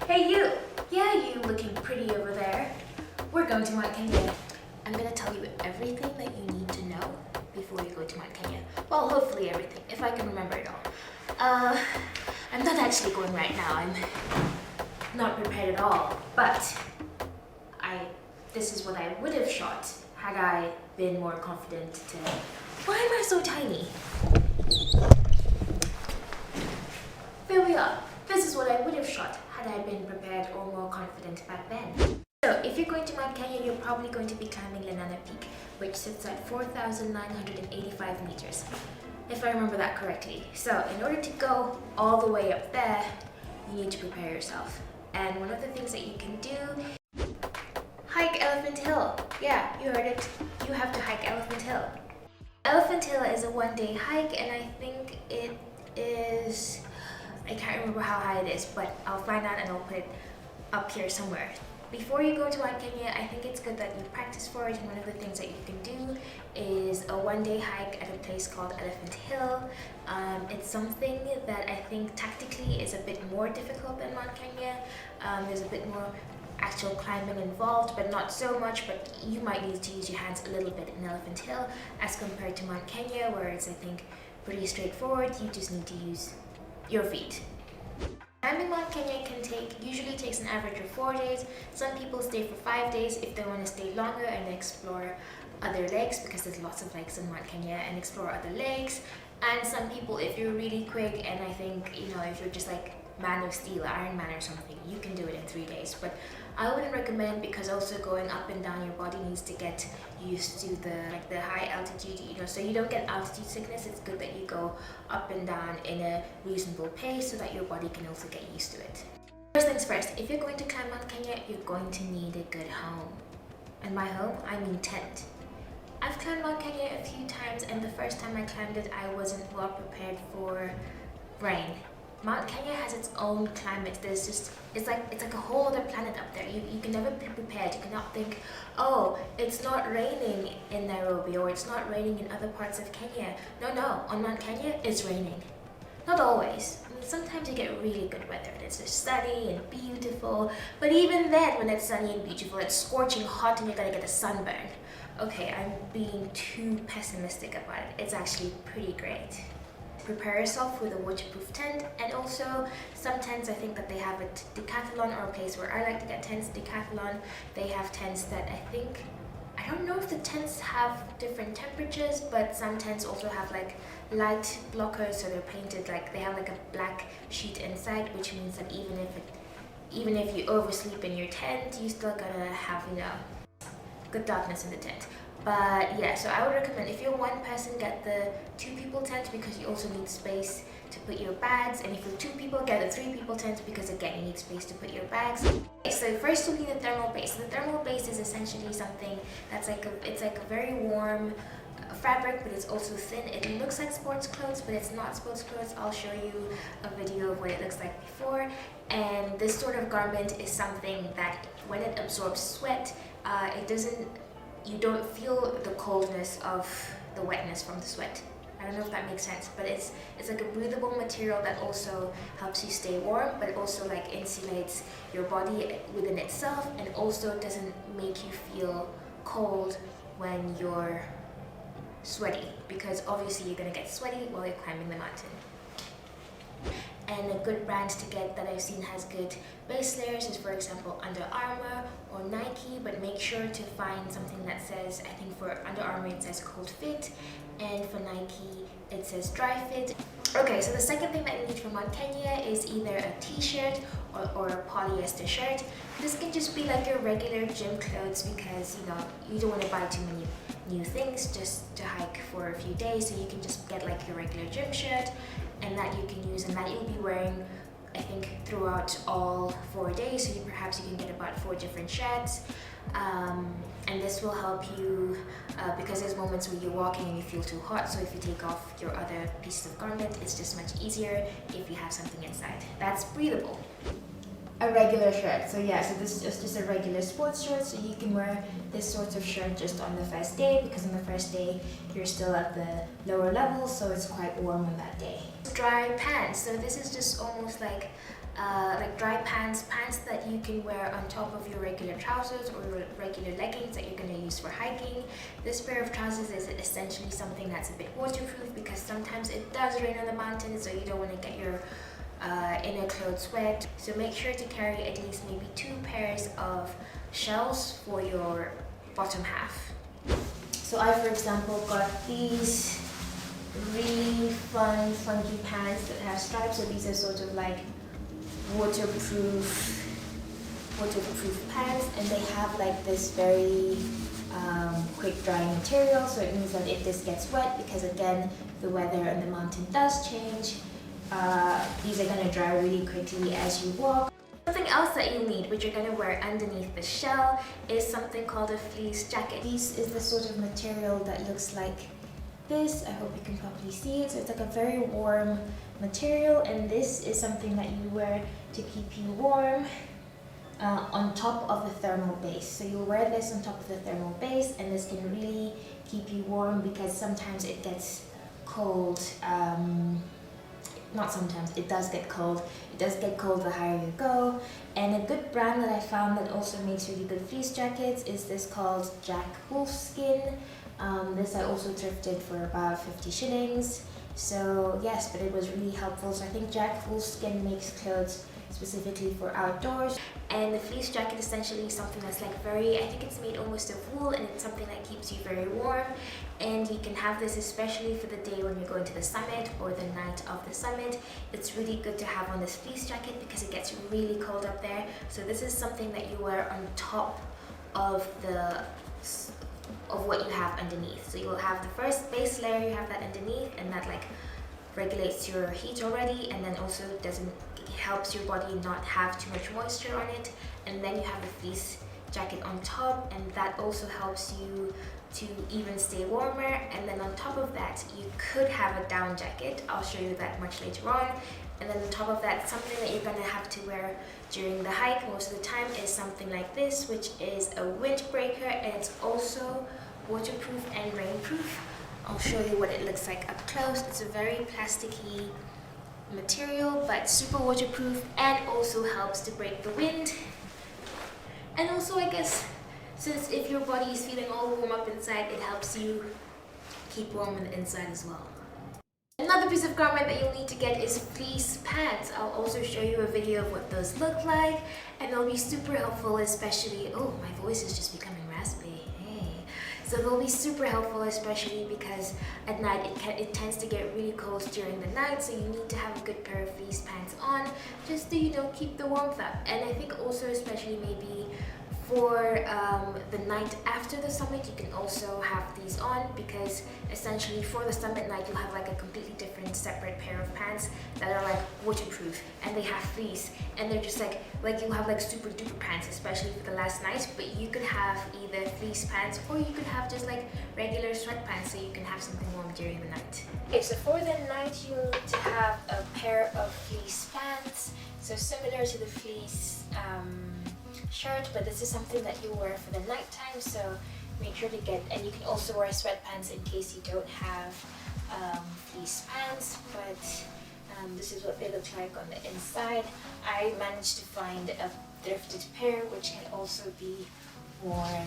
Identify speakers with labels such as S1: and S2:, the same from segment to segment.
S1: Hey you! Yeah, you looking pretty over there. We're going to Mount Kenya. I'm gonna tell you everything that you need to know before you go to Mount Kenya. Well, hopefully everything, if I can remember it all. I'm not actually going right now. I'm not prepared at all, but this is what I would have shot had I been more confident today. Why am I so tiny? There we are. This is what I would have shot had I been prepared or more confident back then. So if you're going to Mount Kenya, you're probably going to be climbing Lenana Peak, which sits at 4,985 meters, if I remember that correctly. So in order to go all the way up there, you need to prepare yourself. And one of the things that you can do, hike Elephant Hill. Yeah, you heard it. You have to hike Elephant Hill. Elephant Hill is a one-day hike, and I think it is, I can't remember how high it is, but I'll find out and I'll put it up here somewhere. Before you go to Mount Kenya, I think it's good that you practice for it, and one of the things that you can do is a one-day hike at a place called Elephant Hill. It's something that I think tactically is a bit more difficult than Mount Kenya. There's a bit more actual climbing involved, but not so much, but you might need to use your hands a little bit in Elephant Hill as compared to Mount Kenya, where it's, I think, pretty straightforward. You just need to use your feet. Climbing Mount Kenya usually takes an average of 4 days. Some people stay for 5 days if they want to stay longer and explore other lakes, because there's lots of lakes in Mount Kenya, and explore other lakes. And some people, if you're really quick, and I think, if you're just like Man of Steel, Iron Man or something, you can do it in 3 days. But I wouldn't recommend, because also going up and down, your body needs to get used to the high altitude, so you don't get altitude sickness. It's good that you go up and down in a reasonable pace so that your body can also get used to it. First things first, if you're going to climb Mount Kenya, you're going to need a good home. And by home, I mean tent. I've climbed Mount Kenya a few times, and the first time I climbed it, I wasn't well prepared for rain. Mount Kenya has its own climate. It's like a whole other planet up there. You can never be prepared. You cannot think, oh, it's not raining in Nairobi, or it's not raining in other parts of Kenya. No, on Mount Kenya, it's raining. Not always. I mean, sometimes you get really good weather and it's just sunny and beautiful. But even then, when it's sunny and beautiful, it's scorching hot and you're gonna get a sunburn. Okay, I'm being too pessimistic about it. It's actually pretty great. Prepare yourself with a waterproof tent, and also some tents, I think that they have at Decathlon, or a place where I like to get tents, Decathlon. They have tents that I don't know if the tents have different temperatures, but some tents also have like light blockers, so they're painted like they have like a black sheet inside, which means that even if you oversleep in your tent, you still gonna have good darkness in the tent. But yeah, so I would recommend, if you're one person, get the 2 people tent, because you also need space to put your bags. And if you're 2 people, get the 3 people tent, because again, you need space to put your bags. Okay, so first you'll need a thermal base. The thermal base is essentially something that's it's like a very warm fabric, but it's also thin. It looks like sports clothes, but it's not sports clothes. I'll show you a video of what it looks like before. And this sort of garment is something that when it absorbs sweat, you don't feel the coldness of the wetness from the sweat. I don't know if that makes sense, but it's like a breathable material that also helps you stay warm, but it also like insulates your body within itself, and also doesn't make you feel cold when you're sweaty, because obviously you're gonna get sweaty while you're climbing the mountain. And a good brand to get that I've seen has good base layers is, for example, Under Armour or Nike, but make sure to find something that says, I think for Under Armour it says Cold Fit, and for Nike it says Dry Fit. Okay, so the second thing that you need from Mount Kenya is either a t-shirt or a polyester shirt. This can just be like your regular gym clothes, because you don't want to buy too many new things just to hike for a few days, so you can just get like your regular gym shirt, and that you can use, and that you'll be wearing, I think, throughout all 4 days. So perhaps you can get about 4 different shirts, and this will help you because there's moments where you're walking and you feel too hot. So if you take off your other pieces of garment, it's just much easier if you have something inside that's breathable. A regular shirt. So yeah, so this is just a regular sports shirt, so you can wear this sort of shirt just on the first day, because on the first day you're still at the lower level, so it's quite warm on that day. Dry pants. So this is just almost like like dry pants that you can wear on top of your regular trousers or your regular leggings that you're going to use for hiking. This pair of trousers is essentially something that's a bit waterproof because sometimes it does rain on the mountains, so you don't want to get your inner clothes wet. So make sure to carry at least maybe 2 pairs of shells for your bottom half. So I, for example, got these really fun, funky pants that have stripes. So these are sort of like waterproof pants, and they have like this very quick drying material, so it means that if this gets wet, because again the weather on the mountain does change, these are going to dry really quickly as you walk. Something else that you'll need, which you're going to wear underneath the shell, is something called a fleece jacket. This is the sort of material that looks like this. I hope you can probably see it. So it's like a very warm material, and this is something that you wear to keep you warm on top of the thermal base. So you'll wear this on top of the thermal base, and this can really keep you warm because sometimes it gets cold. Not sometimes, it does get cold. It does get cold the higher you go. And a good brand that I found that also makes really good fleece jackets is this called Jack Wolfskin. This I also thrifted for about 50 shillings. So yes, but it was really helpful. So I think Jack Wolfskin makes clothes specifically for outdoors. And the fleece jacket essentially is something that's like very, I think it's made almost of wool, and it's something that keeps you very warm. And you can have this especially for the day when you're going to the summit or the night of the summit. It's really good to have on this fleece jacket because it gets really cold up there. So this is something that you wear on top of what you have underneath. So you will have the first base layer, you have that underneath, and that like regulates your heat already, and then also it helps your body not have too much moisture on it. And then you have the fleece jacket on top, and that also helps you to even stay warmer. And then on top of that, you could have a down jacket. I'll show you that much later on. And then on top of that, something that you're gonna have to wear during the hike most of the time is something like this, which is a windbreaker, and it's also waterproof and rainproof. I'll show you what it looks like up close. It's a very plasticky material, but super waterproof, and also helps to break the wind. And also, I guess, since if your body is feeling all warm up inside, it helps you keep warm on the inside as well. Another piece of garment that you'll need to get is fleece pants. I'll also show you a video of what those look like, and they'll be super helpful, especially, oh, my voice is just becoming raspy. So they'll be super helpful, especially because at night it tends to get really cold during the night, so you need to have a good pair of fleece pants on just to, keep the warmth up. And I think also especially maybe for the night after the summit, you can also have these on, because essentially for the summit night you'll have like a completely different separate pair of pants that are like waterproof, and they have fleece, and they're just like you'll have like super duper pants, especially for the last night. But you could have either fleece pants, or you could have just like regular sweatpants, so you can have something warm during the night. Okay, so for the night you need to have a pair of fleece pants, so similar to the fleece shirt, but this is something that you wear for the nighttime, so make sure to get, and you can also wear sweatpants in case you don't have fleece pants, but this is what they look like on the inside. I managed to find a thrifted pair which can also be worn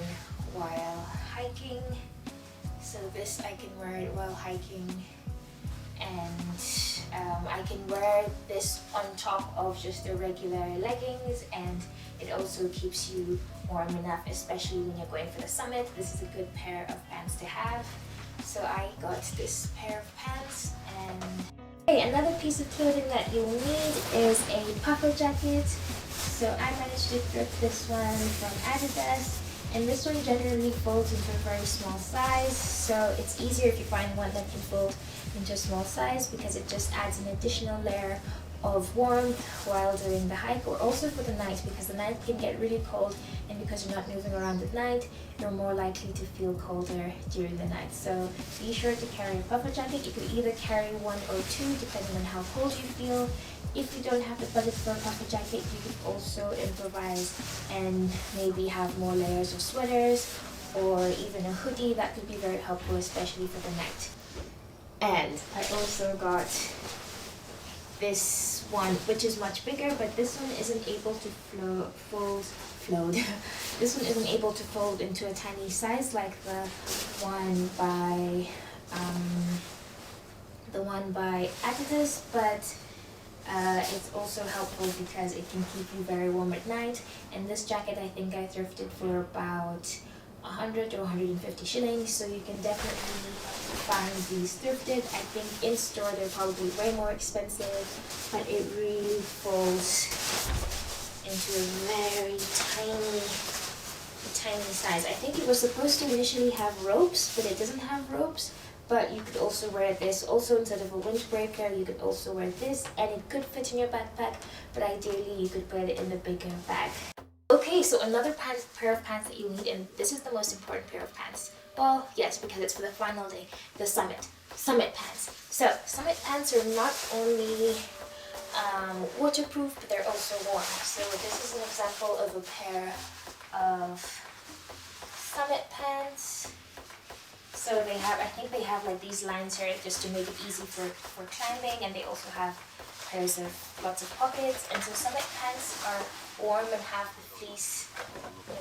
S1: while hiking, so this I can wear it while hiking, and I can wear this on top of just the regular leggings, and it also keeps you warm enough, especially when you're going for the summit. This is a good pair of pants to have. So I got this pair of pants. And okay, another piece of clothing that you'll need is a puffer jacket. So I managed to thrift this one from Adidas, and this one generally folds into a very small size, so it's easier if you find one that can fold into a small size, because it just adds an additional layer of warmth while doing the hike, or also for the night, because the night can get really cold, and because you're not moving around at night, you're more likely to feel colder during the night. So be sure to carry a puffer jacket. You could either carry 1 or 2 depending on how cold you feel. If you don't have the budget for a puffer jacket, you could also improvise and maybe have more layers of sweaters or even a hoodie. That could be very helpful, especially for the night. And I also got this one, which is much bigger, but this one isn't able to fold. This one isn't able to fold into a tiny size like the one by Adidas, but it's also helpful because it can keep you very warm at night. And this jacket I think I thrifted for about 100 or 150 shillings, so you can definitely find these thrifted. I think in store they're probably way more expensive, but it really folds into a very tiny size. I think it was supposed to initially have ropes, but it doesn't have ropes. But you could also wear this. Also, instead of a windbreaker, you could also wear this, and it could fit in your backpack, but ideally you could put it in the bigger bag. Okay, so another pair of pants that you need, and this is the most important pair of pants. Well, yes, because it's for the final day, the summit pants. So, summit pants are not only waterproof, but they're also warm. So this is an example of a pair of summit pants. So they have, I think they have like these lines here just to make it easy for climbing, and they also have pairs of lots of pockets. And so summit pants are warm and have the fleece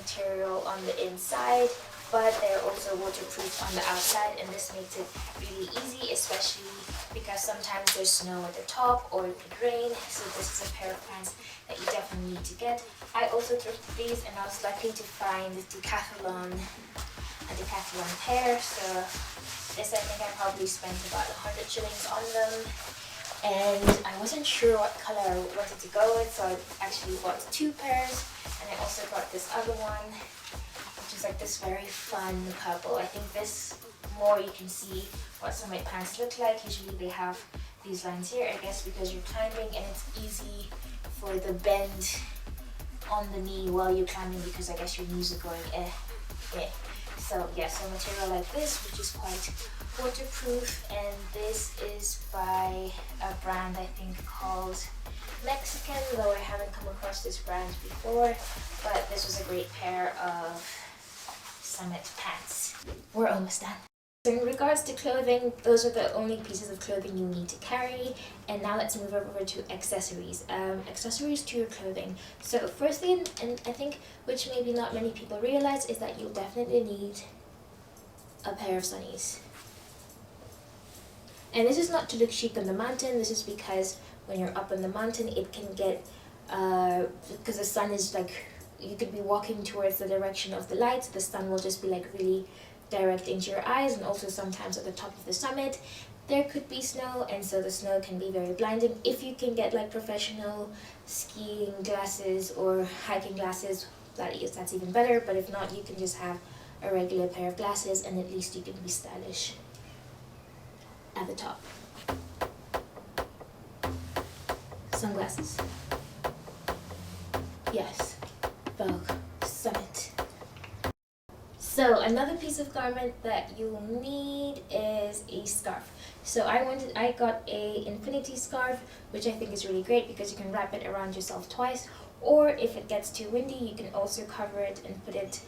S1: material on the inside, but they're also waterproof on the outside, and this makes it really easy, especially because sometimes there's snow at the top or it could rain. So this is a pair of pants that you definitely need to get. I also thrifted these, and I was lucky to find a decathlon pair. So this, I think I probably spent about 100 shillings on them, and I wasn't sure what color I wanted to go with, so I actually bought two pairs. And I also got this other one, which is like this very fun purple. I think this more you can see what summit pants look like. Usually they have these lines here, I guess because you're climbing and it's easy for the bend on the knee while you're climbing, because I guess your knees are going So yeah, so material like this, which is quite waterproof, and this is by a brand I think called Mexican, though I haven't come across this brand before, but this was a great pair of summit pants. We're almost done. So in regards to clothing, those are the only pieces of clothing you need to carry. And now let's move over to accessories. Accessories to your clothing. So firstly, and I think which maybe not many people realize, is that you'll definitely need a pair of sunnies. And this is not to look chic on the mountain, this is because when you're up on the mountain it can get, because the sun is like, you could be walking towards the direction of the light, so the sun will just be like really direct into your eyes. And also sometimes at the top of the summit there could be snow, and so the snow can be very blinding. If you can get like professional skiing glasses or hiking glasses, that's even better, but if not, you can just have a regular pair of glasses, and at least you can be stylish at the top. Sunglasses. Yes, Vogue, summit. So another piece of garment that you need is a scarf. So I got a infinity scarf, which I think is really great because you can wrap it around yourself twice, or if it gets too windy, you can also cover it and put it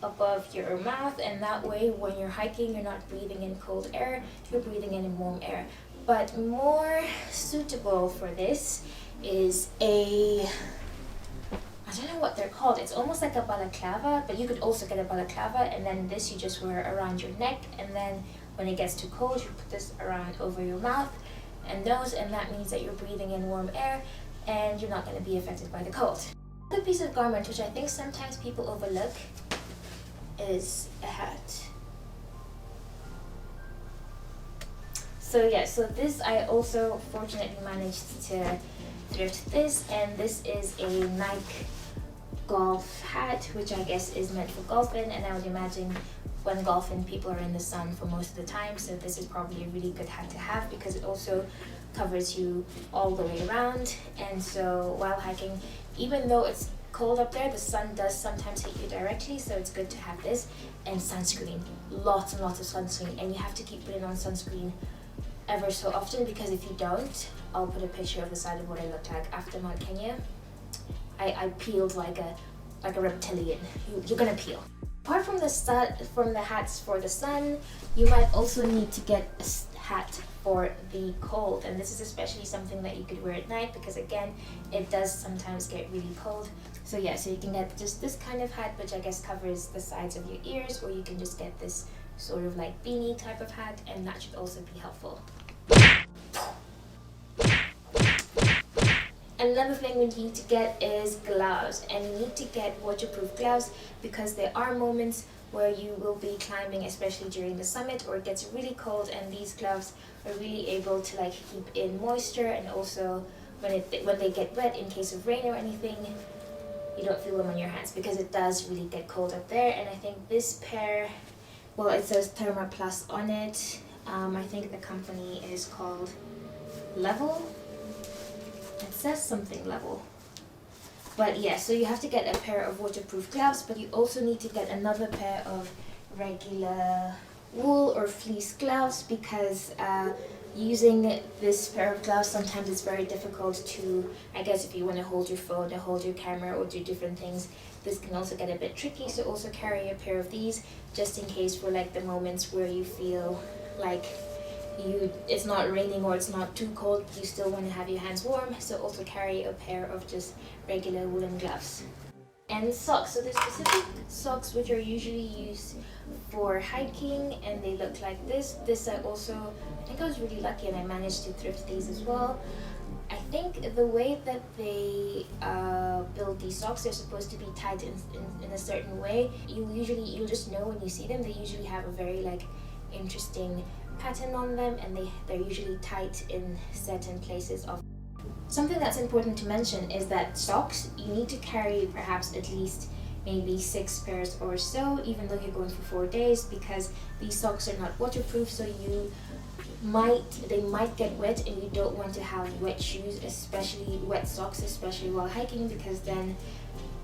S1: above your mouth, and that way when you're hiking you're not breathing in cold air, you're breathing in warm air. But more suitable for this is a, I don't know what they're called, it's almost like a balaclava, but you could also get a balaclava, and then this you just wear around your neck, and then when it gets too cold you put this around over your mouth and nose, and that means that you're breathing in warm air and you're not going to be affected by the cold. Another piece of garment which I think sometimes people overlook is a hat. So yeah, so this I also fortunately managed to thrift this, and this is a Nike golf hat, which I guess is meant for golfing, and I would imagine when golfing people are in the sun for most of the time, so this is probably a really good hat to have because it also covers you all the way around. And so while hiking, even though it's cold up there, the sun does sometimes hit you directly, so it's good to have this. And sunscreen, lots and lots of sunscreen, and you have to keep putting on sunscreen ever so often, because if you don't, I'll put a picture of the side of what I looked like after Mount Kenya. I peeled like a reptilian. You're gonna peel. Apart from the hats for the sun, you might also need to get a hat for the cold. And this is especially something that you could wear at night because again, it does sometimes get really cold. So yeah, so you can get just this kind of hat, which I guess covers the sides of your ears, or you can just get this sort of like beanie type of hat, and that should also be helpful. Another thing we need to get is gloves, and you need to get waterproof gloves because there are moments where you will be climbing, especially during the summit, or it gets really cold, and these gloves are really able to like keep in moisture, and also when they get wet in case of rain or anything, you don't feel them on your hands because it does really get cold up there. And I think this pair, well, it says Therma Plus on it. I think the company is called Level. It says something Level. But yeah, so you have to get a pair of waterproof gloves, but you also need to get another pair of regular wool or fleece gloves because using this pair of gloves sometimes it's very difficult to, I guess if you want to hold your phone or hold your camera or do different things, this can also get a bit tricky. So also carry a pair of these just in case for like the moments where you feel like it's not raining or it's not too cold, you still want to have your hands warm. So also carry a pair of just regular woolen gloves. And socks. So there's specific socks which are usually used for hiking, and they look like this. I think I was really lucky and I managed to thrift these as well. I think the way that they build these socks, they're supposed to be tied in a certain way. You'll just know when you see them. They usually have a very like interesting pattern on them, and they're usually tight in certain places of. Something that's important to mention is that socks, you need to carry perhaps at least maybe 6 pairs or so, even though you're going for 4 days, because these socks are not waterproof, so they might get wet, and you don't want to have wet shoes, especially wet socks, especially while hiking, because then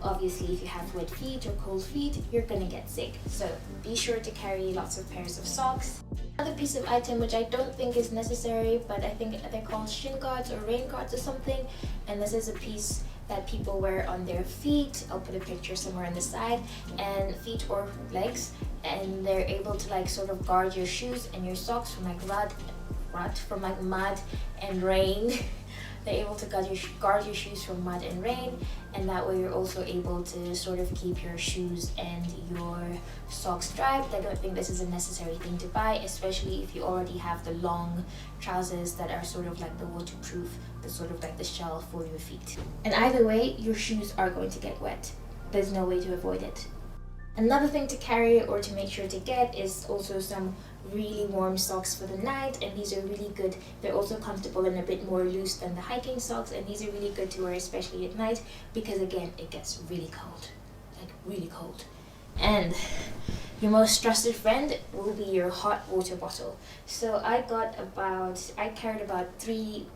S1: obviously if you have wet feet or cold feet, you're gonna get sick. So be sure to carry lots of pairs of socks. Another piece of item which I don't think is necessary, but I think they're called shin guards or rain guards or something, and this is a piece that people wear on their feet. I'll put a picture somewhere on the side, and feet or legs, and they're able to like sort of guard your shoes and your socks from like mud and rain. They're able to guard your shoes from mud and rain, and that way you're also able to sort of keep your shoes and your socks dry. But I don't think this is a necessary thing to buy, especially if you already have the long trousers that are sort of like the waterproof, the sort of like the shell for your feet. And either way, your shoes are going to get wet. There's no way to avoid it. Another thing to carry or to make sure to get is also some really warm socks for the night, and these are really good. They're also comfortable and a bit more loose than the hiking socks, and these are really good to wear especially at night because again, it gets really cold, like really cold. And your most trusted friend will be your hot water bottle. So I carried about 3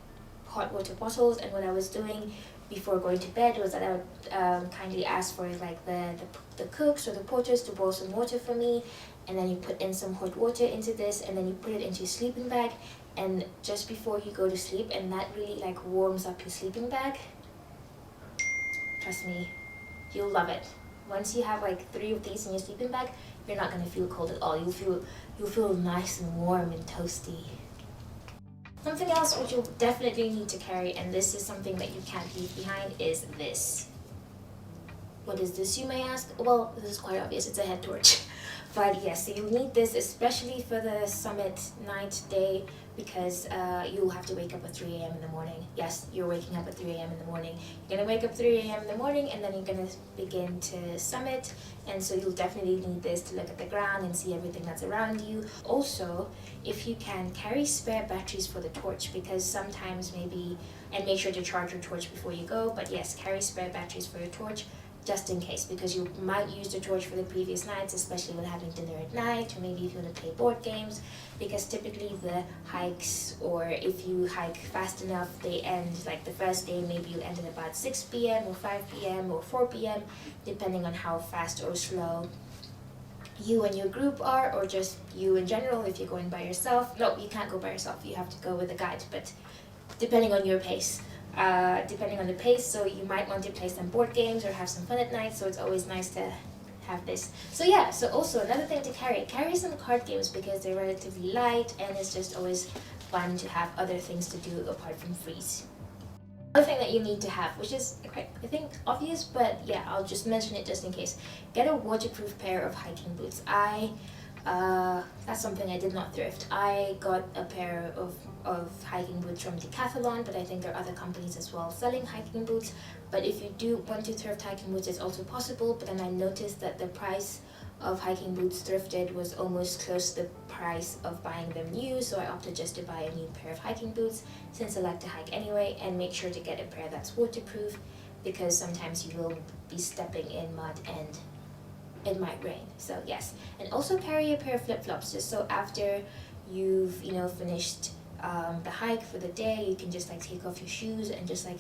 S1: hot water bottles, and what I was doing before going to bed was that I would kindly ask for like the cooks or the porters to boil some water for me, and then you put in some hot water into this, and then you put it into your sleeping bag, and just before you go to sleep, and that really like warms up your sleeping bag. Trust me, you'll love it. Once you have like 3 of these in your sleeping bag, you're not going to feel cold at all. You'll feel nice and warm and toasty. Something else which you'll definitely need to carry, and this is something that you can't leave behind, is this. What is this, you may ask? Well, this is quite obvious, it's a head torch. But yes, so you'll need this especially for the summit night day, because you'll have to wake up at 3 a.m. in the morning. Yes, you're waking up at 3 a.m. in the morning. You're gonna wake up 3 a.m. in the morning, and then you're gonna begin to summit, and so you'll definitely need this to look at the ground and see everything that's around you. Also, if you can, carry spare batteries for the torch, because sometimes and make sure to charge your torch before you go, but yes, carry spare batteries for your torch, just in case, because you might use the torch for the previous nights, especially when having dinner at night, or maybe if you want to play board games, because typically the hikes, or if you hike fast enough, they end, like the first day, maybe you end at about 6 p.m. or 5 p.m. or 4 p.m, depending on how fast or slow you and your group are, or just you in general if you're going by yourself. No, you can't go by yourself, you have to go with a guide, but depending on your pace. So you might want to play some board games or have some fun at night, so it's always nice to have this. So yeah, so also another thing to carry some card games, because they're relatively light, and it's just always fun to have other things to do apart from freeze. Another thing that you need to have, which is quite, I think, obvious, but yeah, I'll just mention it just in case. Get a waterproof pair of hiking boots. That's something I did not thrift. I got a pair of hiking boots from Decathlon, but I think there are other companies as well selling hiking boots. But if you do want to thrift hiking boots, it's also possible. But then I noticed that the price of hiking boots thrifted was almost close to the price of buying them new, so I opted just to buy a new pair of hiking boots since I like to hike anyway. And make sure to get a pair that's waterproof, because sometimes you will be stepping in mud and it might rain. So yes, and also carry a pair of flip-flops, just so after you've finished the hike for the day, you can just like take off your shoes and just like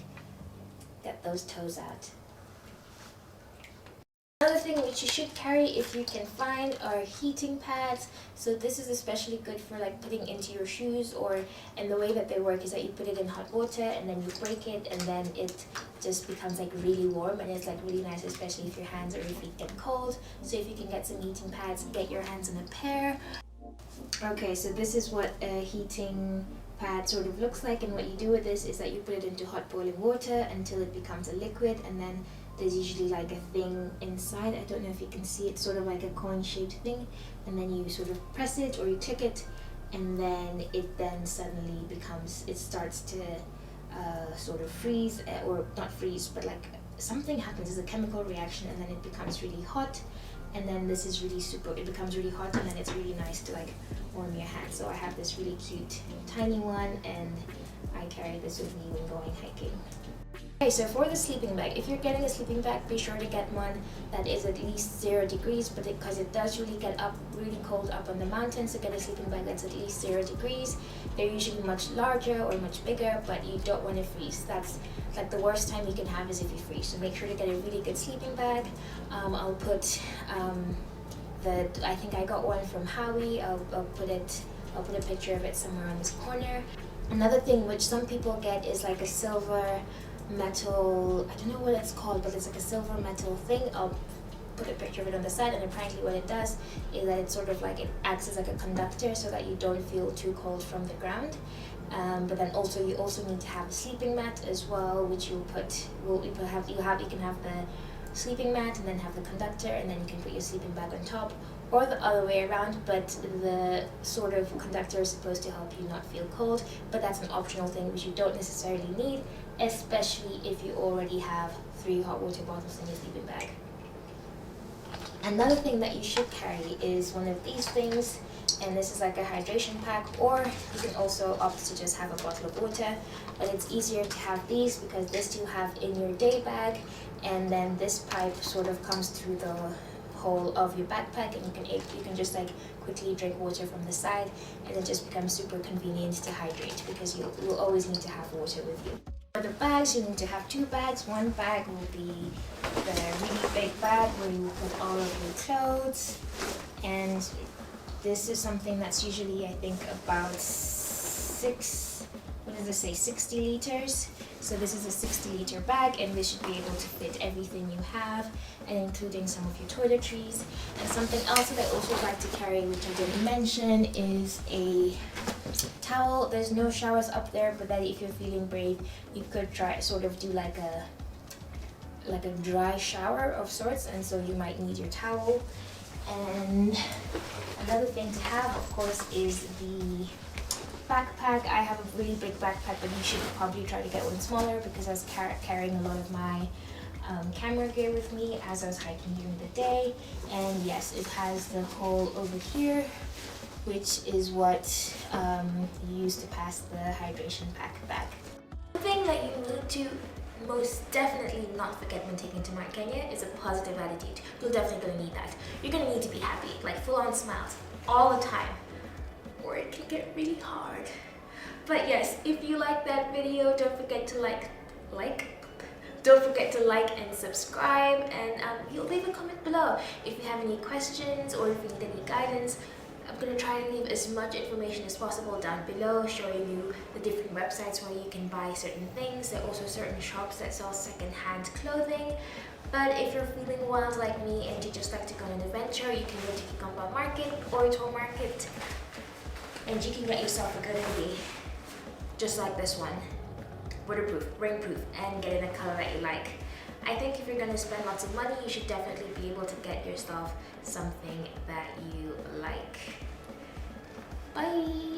S1: get those toes out. Another thing which you should carry if you can find are heating pads. So this is especially good for like putting into your shoes, and the way that they work is that you put it in hot water and then you break it, and then it just becomes like really warm, and it's like really nice, especially if your hands or your feet get cold. So if you can get some heating pads, get your hands on a pair. Okay, so this is what a heating pad sort of looks like, and what you do with this is that you put it into hot boiling water until it becomes a liquid, and then there's usually like a thing inside. I don't know if you can see it, sort of like a coin shaped thing, and then you sort of press it or you click it, and then it then suddenly starts to sort of freeze, or not freeze, but like something happens, there's a chemical reaction, and then it becomes really hot, and then this is it becomes really hot, and then it's really nice to like warm your hands. So I have this really cute tiny one, and I carry this with me when going hiking. Okay, so for the sleeping bag, if you're getting a sleeping bag, be sure to get one that is at least 0 degrees, because it does really get really cold up on the mountains. So get a sleeping bag that's at least 0 degrees. They're usually much larger or much bigger, but you don't want to freeze. That's like the worst time you can have is if you freeze. So make sure to get a really good sleeping bag. I'll put I think I got one from Howie. I'll put a picture of it somewhere on this corner. Another thing which some people get is like a silver metal, I don't know what it's called, but it's like a silver metal thing. I'll put a picture of it on the side, and apparently what it does is that it's sort of like, it acts as like a conductor so that you don't feel too cold from the ground. But then also you also need to have a sleeping mat as well, which you can have the sleeping mat and then have the conductor, and then you can put your sleeping bag on top, or the other way around, but the sort of conductor is supposed to help you not feel cold, but that's an optional thing which you don't necessarily need, especially if you already have 3 hot water bottles in your sleeping bag. Another thing that you should carry is one of these things, and this is like a hydration pack, or you can also opt to just have a bottle of water, but it's easier to have these because this you have in your day bag, and then this pipe sort of comes through the hole of your backpack, and you can just like quickly drink water from the side, and it just becomes super convenient to hydrate because you will always need to have water with you. For the bags, you need to have 2 bags. One bag will be the really big bag where you put all of your clothes, and this is something that's usually, I think, about 60 liters. So this is a 60-liter bag, and this should be able to fit everything you have, and including some of your toiletries. And something else that I also like to carry, which I didn't mention, is a towel. There's no showers up there, but then if you're feeling brave, you could try sort of do like a dry shower of sorts, and so you might need your towel. And another thing to have, of course, is the backpack. I have a really big backpack, but you should probably try to get one smaller because I was carrying a lot of my camera gear with me as I was hiking during the day. And yes, it has the hole over here, which is what you use to pass the hydration pack back. One thing that you need to most definitely not forget when taking to Mount Kenya is a positive attitude. You're definitely going to need that. You're going to need to be happy, like full-on smiles all the time, or it can get really hard. But yes, if you like that video, don't forget to like and subscribe, and you'll leave a comment below if you have any questions or if you need any guidance. I'm going to try and leave as much information as possible down below, showing you the different websites where you can buy certain things. There are also certain shops that sell second-hand clothing. But if you're feeling wild like me and you just like to go on an adventure, you can go to Kikomba Market or Tour Market, and you can get yourself a good hoodie. just like this one, waterproof, rainproof, and get in a color that you like. I think if you're gonna spend lots of money, you should definitely be able to get yourself something that you like. Bye!